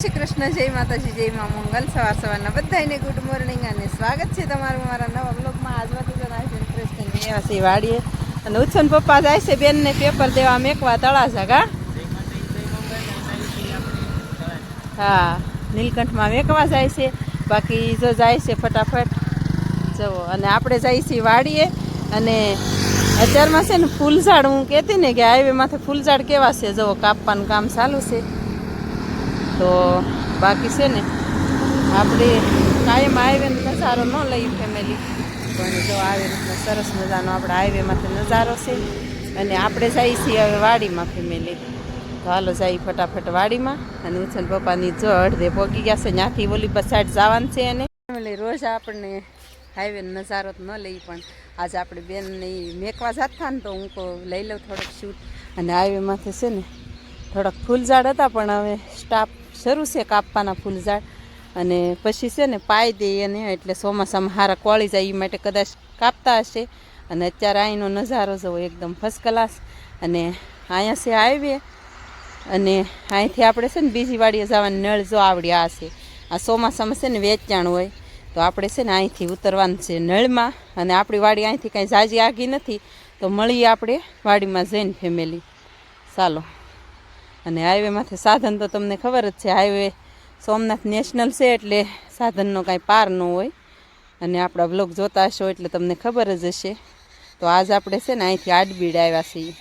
શ્રી કૃષ્ણ, જય માતાજી, જય મા મંગલ. સવારના બધાને ગુડ મોર્નિંગ અને સ્વાગત છે તમારું મારા નવા બ્લોગમાં. આજમાંથી તો નાય ઇન્ટરેસ્ટિંગ એવાસી વાડીએ અને ઉછન પપ્પા જાય છે બેનને પેપર દેવા મેકવા તળાજા ગા. હા, નીલકંઠમાં મેકવા જાય છે. બાકી જો જાય છે ફટાફટ જવો. અને આપણે જઈએ છીએ વાડીએ. અને અત્યારમાં છે ને ફૂલઝાડ, હું કહેતી ને કે હાઈવે માથે ફૂલઝાડ કેવા છે જવો, કાપવાનું કામ ચાલુ છે. તો બાકી છે ને આપણે કાયમ હાઈવેનો નજારો ન લઈ ફેમિલી, પણ જો આવી રીતના સરસ મજાનો આપણે હાઈવેમાંથી નજારો છે. અને આપણે જઈએ છીએ હવે વાડીમાં ફેમિલી. તો હાલો જઈએ ફટાફટ વાડીમાં. અને ઉછન પપ્પાની જો અડધે પોગી ગયા છે, ત્યાંથી ઓલી બસ સાઈડ જવાનું છે. અને ફેમિલી રોજ આપણને હાઈવેનો નજારો તો ન લઈ, પણ આજે આપણે બેનને મેકવા જતા ને તો હું લઈ લઉં થોડોક શૂટ. અને હાઈવેમાંથી છે ને થોડાક ફૂલઝાડ હતા, પણ હવે સ્ટાફ શરૂ છે કાપવાના ફૂલઝાડ. અને પછી છે ને પાઈ દઈએ ને એટલે ચોમાસામાં હારા કોળી જાય એ માટે કદાચ કાપતા હશે. અને અત્યારે અહીંનો નજારો જવો એકદમ ફર્સ્ટ ક્લાસ. અને અહીંયા છે હાઈવે. અને અહીંથી આપણે છે ને બીજી વાડીએ જવાની નળ જો આવડી આ છે. આ ચોમાસામાં છે ને વેચાણ હોય, તો આપણે છે ને અહીંથી ઉતરવાનું છે નળમાં. અને આપણી વાડી અહીંથી કાંઈ ઝાઝી આઘી નથી, તો મળીએ આપણે વાડીમાં જઈને ફેમિલી. ચાલો. અને હાઈવેમાંથી સાધન તો તમને ખબર જ છે, હાઈવે સોમનાથ નેશનલ છે એટલે સાધનનો કાંઈ પાર ન હોય. અને આપણા બ્લોગ જોતા હશો એટલે તમને ખબર જ હશે. તો આજ આપણે છે ને અહીંથી આડબીડ આવ્યા છીએ.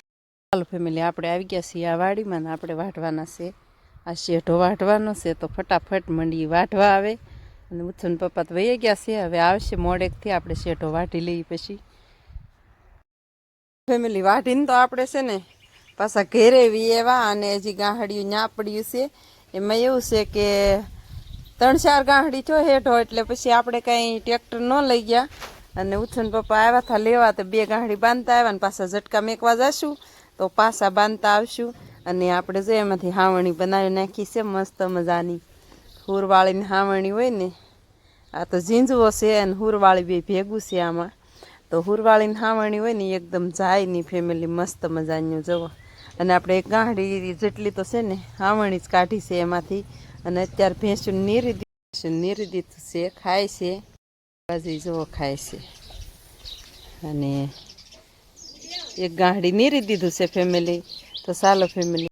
ચાલો ફેમિલી, આપણે આવી ગયા છીએ આ વાડીમાં ને આપણે વાઢવાના છે. આ શેઢો વાઢવાનો છે, તો ફટાફટ મંડી વાઢવા આવે. અને ઉછન પપ્પા તો વહી ગયા છે, હવે આવશે મોડેકથી આપણે શેઢો વાઢી લઈએ. પછી ફેમિલી વાઢીને તો આપણે છે ને પાછા ઘેરે એવા. અને હજી ગાંહડિયું ન્યા પડ્યું છે. એમાં એવું છે કે 3-4 ગાંહડી છો હેઠો, એટલે પછી આપણે કાંઈ ટ્રેક્ટર ન લઈ ગયા. અને ઉછન પપ્પા આવ્યા હતા લેવા, તો 2 ગાંહડી બાંધતા આવ્યા. ને પાછા ઝટકા મેકવા જશું તો પાછા બાંધતા આવશું. અને આપણે જો એમાંથી હાવણી બનાવી નાખી છે મસ્ત મજાની. હુરવાળીની હાવણી હોય ને, આ તો ઝીંઝવો છે અને હુરવાળી બે ભેગું છે આમાં. તો હુરવાળીની હાવણી હોય ને એકદમ જાય ની ફેમિલી, મસ્ત મજાનું જવો. અને આપણે એક ગાંહડી જેટલી તો છે ને હાવણી જ કાઢી છે એમાંથી. અને અત્યારે ભેંસું નીરી દીધું છે, ખાય છે. બાજુ જવો ખાય છે. અને એક ગાંહડી નીરી દીધું છે ફેમિલી. તો ચાલો ફેમિલી,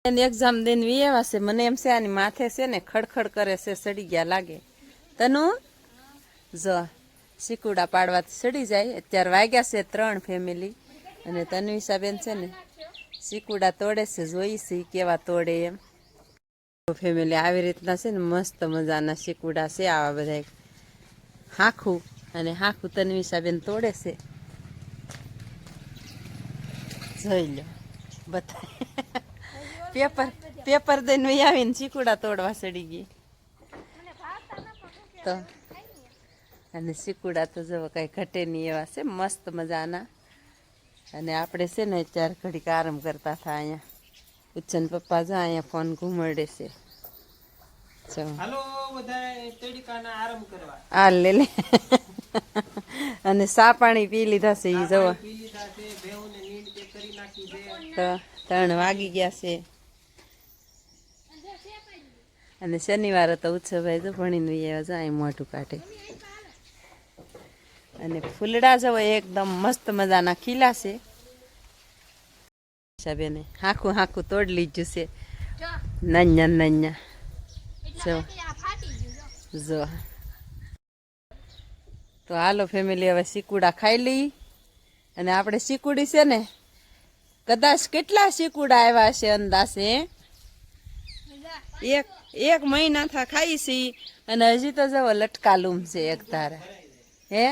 એની એક્ઝામ દઈને એવા છે. મને એમ છે આની માથે છે ને ખડખડ કરે છે, સડી ગયા લાગે. તનુ જો શીકુડા પાડવાથી સડી જાય. અત્યારે વાગ્યા છે 3 ફેમિલી. અને તન્વિષા બેન છે ને શીકુડા તોડે છે, જોઈ છે કેવા તોડે એમ. ફેમિલી આવી રીતના છે ને મસ્ત મજાના શીકુડા છે આવા બધા હાખું. અને હાખું તન્વિષા બેન તોડે છે, જોઈ લો બધા. પેપર દઈને આવીને શીકુડા તોડવા સડી ગઈ તો. અને શીકુડા તો જો કાંઈ ઘટે નહીં એવા છે, મસ્ત મજાના. અને આપણે છે ને 4 ઘડીક આરામ કરતા હતા અહીંયા. ઉચ્ચન પપ્પા જો અહીંયા ફોન ઘુમડે છે. આ લે લે. અને સા પાણી પી લીધા છે એ જવા. તો 3 વાગી ગયા છે. અને શનિવારે તો ઉત્સવભાઈ તો ભણીને એવા જાય મોઢું કાઢે. અને ફૂલડા જવો એકદમ મસ્ત મજાના ખીલા છે. બેને હાખું હાખું તોડ લીધું છે, નન્યા જો. તો હાલો ફેમિલી, હવે શીકુડા ખાઈ લઈ. અને આપણે શીકુડી છે ને કદાચ કેટલા શીકુડા આવ્યા છે અંદાજે, એક મહિના થા ખાઈ છી. અને હજી તો જવો લટકાલુમ છે એક તારા. હે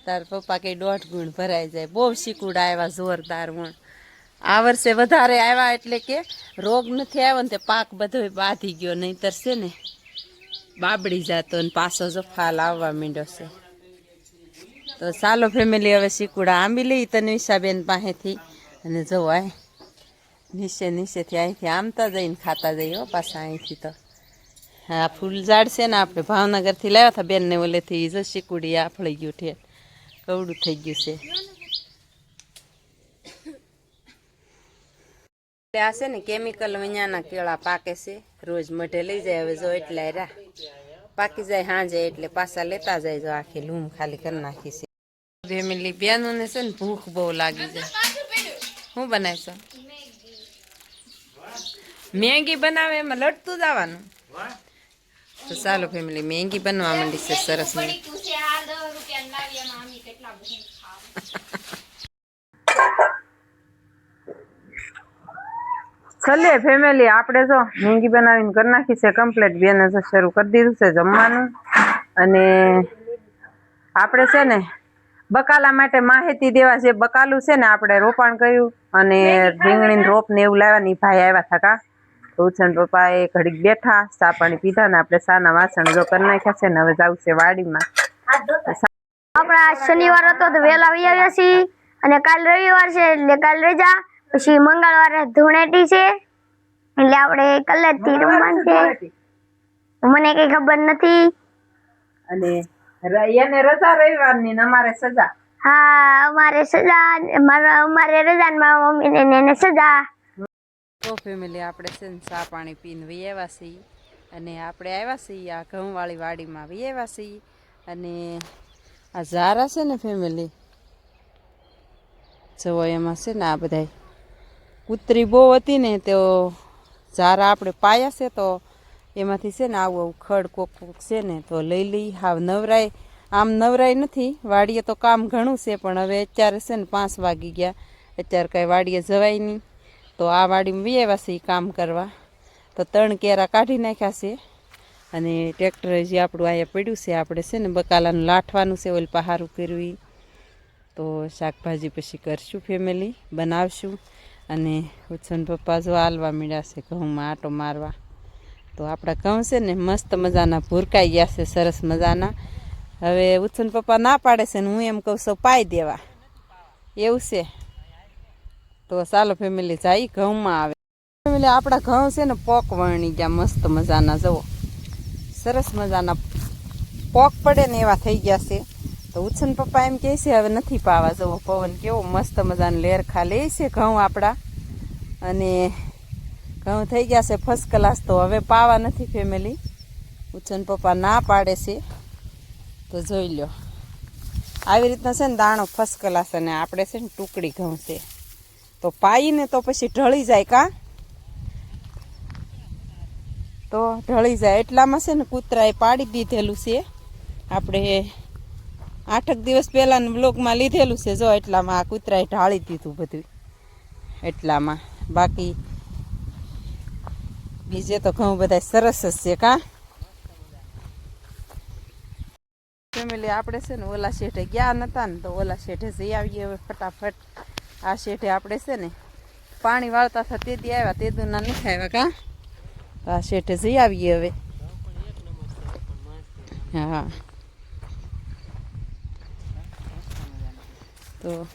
તાર પપ્પા કઈ 1.5 ગુણ ભરાઈ જાય. બહુ શીકુડા આવ્યા જોરદાર. પણ આ વર્ષે વધારે આવ્યા, એટલે કે રોગ નથી આવ્યો ને તે પાક બધો બાંધી ગયો. નહીંતર છે ને બાબડી જતો ને પાછો જો ફાલ આવવા માંડ્યો છે. તો ચાલો ફેમિલી, હવે શીકુડા આંબી લઈ તન્વિષાબેન પાસેથી. અને જવો આ નીચેથી અહીંથી આમતા જઈને ખાતા જઈએ પાછા અહીંથી. તો હા, ફૂલઝાડ છે ને આપણે ભાવનગરથી લાવ્યા હતા બેનને ઓલેથી. જો શીકુડી આફળી ગયું, ઠેર કવડું થઈ ગયું છે. આ છે ને કેમિકલ વિનાના કેળા પાકે છે, રોજ મઢે લઈ જાય. હવે જો એટલા રા પાકી જાય હાંજે એટલે પાછા લેતા જાય. જો આખી લૂમ ખાલી કરી નાખી છે. ફેમિલી બેનોને છે ને ભૂખ બહુ લાગી જાય. શું બનાવશો? મેગી બનાવે એમાં લડતું જવાનું. તો ચાલો ફેમિલી મેગી બનવા માંડી છે સરસ. છેલ્લે ફેમિલી આપણે જો મેગી બનાવીને કરી નાખી છે કમ્પ્લીટ. બેને જો શરૂ કરી દીધું છે જમવાનું. અને આપણે છે ને બકાલા માટે માહિતી દેવા છે. બકાલું છે ને આપણે રોપાણ કર્યું અને રીંગણીને રોપ ને એવું લાવ્યા ને ભાઈ આવ્યા હતા કા. ઉછન પપ્પા એ ઘડીક બેઠા, ચા પાણી પીધા ને આપણે સાના વાસણ જો કરી નાખ્યા છે ને હવે જાવ છે વાડીમાં. આપણા શનિવાર હતો તો વહેલા આવી આવ્યા છીએ અને કાલ રવિવાર છે એટલે કાલ રજા. પછી મંગળવારે ધૂળેટી છે એટલે આપણે કલેથી રમવાનું છે. મને કઈ ખબર નથી. અને એને રજા રવિવારની ને અમારે સજા. હા અમારે સજા, અમારે રજા ને મારા મમ્મી ને એને સજા. તો ફેમિલી આપણે છે ને ચા પાણી પીને વી આવ્યા છીએ અને આપણે આવ્યા છીએ આ ઘઉંવાળી વાડીમાં વી આવ્યા છીએ. અને આ ઝારા છે ને ફેમિલી જવો એમાં છે ને આ બધા કૂતરી બહુ હતી ને તો ઝારા આપણે પાયા છે તો એમાંથી છે ને આવું આવું ખડ કોક કોક છે ને તો લઈ લઈ. હાવ નવરાય આમ નવરાય નથી. વાડીએ તો કામ ઘણું છે પણ હવે અત્યારે છે ને 5 વાગી ગયા. અત્યારે કાંઈ વાડીએ જવાય નહીં. તો આ વાડીમાં વી આવ્યા છે કામ કરવા. તો 3 કેરા કાઢી નાખ્યા છે અને ટ્રેક્ટર જે આપણું અહીંયા પડ્યું છે. આપણે છે ને બકાલાનું લાઠવાનું છે, ઓલ પહારું કર્યું. તો શાકભાજી પછી કરશું ફેમિલી, બનાવશું. અને ઉછન પપ્પા જો હાલવા મળ્યા છે ઘઉંમાં આટો મારવા. તો આપણા ઘઉં છે ને મસ્ત મજાના ભૂરકાઈ ગયા છે, સરસ મજાના. હવે ઉછન પપ્પા ના પાડે છે ને હું એમ કહું છું પાઈ દેવા એવું છે. તો ચાલો ફેમિલી જાય ઘઉંમાં આવે. ફેમિલી આપણા ઘઉં છે ને પોક વણી ગયા મસ્ત મજાના. જુઓ સરસ મજાના પોક પડે ને એવા થઈ ગયા છે. તો ઉછન પપ્પા એમ કહે છે હવે નથી પાવા. જુઓ પવન કેવો મસ્ત મજાનો લેરખા લે છે ઘઉં આપણા. અને ઘઉં થઈ ગયા છે ફર્સ્ટ ક્લાસ. તો હવે પાવા નથી ફેમિલી. ઉછન પપ્પા ના પાડે છે. તો જોઈ લો આવી રીતના છે ને દાણો ફર્સ્ટ ક્લાસ. અને આપણે છે ને ટુકડી ઘઉં છે તો પાઈને તો પછી ઢળી જાય કા. તો ઢળી જાય એટલામાં છે ને કૂતરાએ પાડી દીધેલું છે. આપણે 8 દિવસ પહેલાંના બ્લોગમાં લીધેલું છે. જો એટલામાં આ કૂતરાએ ઢાળી દીધું બધું એટલામાં. બાકી બીજે તો ઘઉં બધા સરસ જ છે કા. ફેમિલી આપણે છે ને ઓલા શેઠે ગયા નતા ને તો ઓલા શેઠે જઈ આવીએ હવે ફટાફટ. આ શેઠે આપણે છે ને પાણી વાળતા હતા તે દી આવ્યા, તે દુના નથી આવ્યા કા. આ શેઠે જઈ આવીએ હવે. હા તો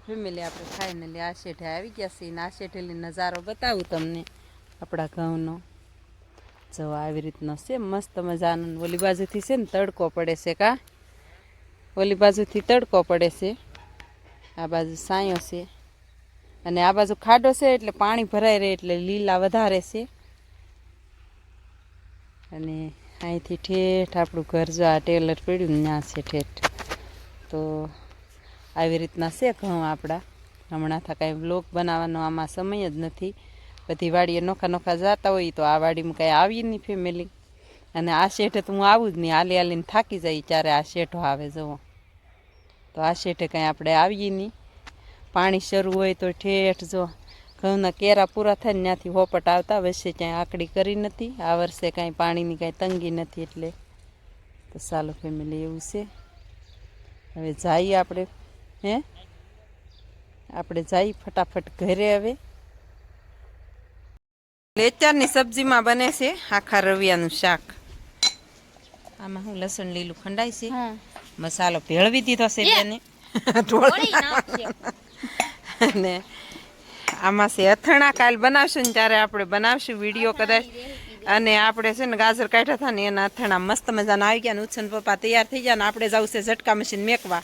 ફેમિલી આપણે ફાઇનલી આ શેઠે આવી ગયા છીએ. આ શેઠેલી નજારો બતાવું તમને આપણા ઘઉંનો. જો આવી રીતનો છે મસ્ત મજાનો. ઓલી બાજુથી છે ને તડકો પડે છે કા. ઓલી બાજુથી તડકો પડે છે, આ બાજુ સાયો છે. અને આ બાજુ ખાડો છે એટલે પાણી ભરાઈ રહે એટલે લીલા વધારે છે. અને અહીંથી ઠેઠ આપણું ઘર જો આ ટેલર પડ્યું ને ત્યાં છે ઠેઠ. તો આવી રીતના છે ઘઉં આપણા. હમણાં થા કાંઈ બ્લોગ બનાવવાનો આમાં સમય જ નથી. બધી વાડીએ નોખા નોખા જતા હોય તો આ વાડીમાં કાંઈ આવીએ નહીં ફેમિલી. અને આ શેઠે તો હું આવું જ નહીં. હાલી હાલીને થાકી જાય ત્યારે આ શેઠો આવે જુઓ. તો આ શેઠે કાંઈ આપણે આવીએ નહીં. પાણી શરૂ હોય તો ઠેઠ જો ઘઉંના કેરા પૂરા થાય ને ત્યાંથી હોપટ આવતા. વચ્ચે ક્યાંય આકડી કરી નથી. આ વર્ષે કાંઈ પાણીની કાંઈ તંગી નથી એટલે. તો ચાલો ફેમિલી એવું છે. હવે જઈએ આપણે. આપણે જઈએ ફટાફટ ઘરે. હવે અત્યારની સબ્જીમાં બને છે આખા રવિયાનું શાક. આમાં હું લસણ લીલું ખંડાય છે, મસાલો ભેળવી દીધો છે બેને અને આમાં છે અથાણા. કાલ બનાવશું ને ત્યારે આપણે બનાવશું વિડીયો કદાચ. અને આપણે છે ને ગાજર કાઢ્યા હતા ને એના અથાણા મસ્ત મજાના આવી ગયા ને ઉછન પપ્પા તૈયાર થઈ ગયા ને આપણે જવું છે ઝટકા મશીન મેકવા.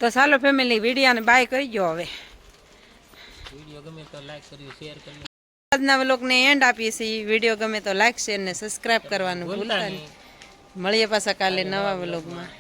તો ચાલો ફેમિલી વિડીયાને બાય કરી ગયો હવે. વિડીયો ગમે તો લાઈક કરજો, શેર કરજો. આજના વ્લોગને એન્ડ આપીએ છીએ. વિડીયો ગમે તો લાઈક શેર ને સબસ્ક્રાઇબ કરવાનું ભૂલતા નહીં. મળીએ પાછા કાલે નવા વ્લોગમાં.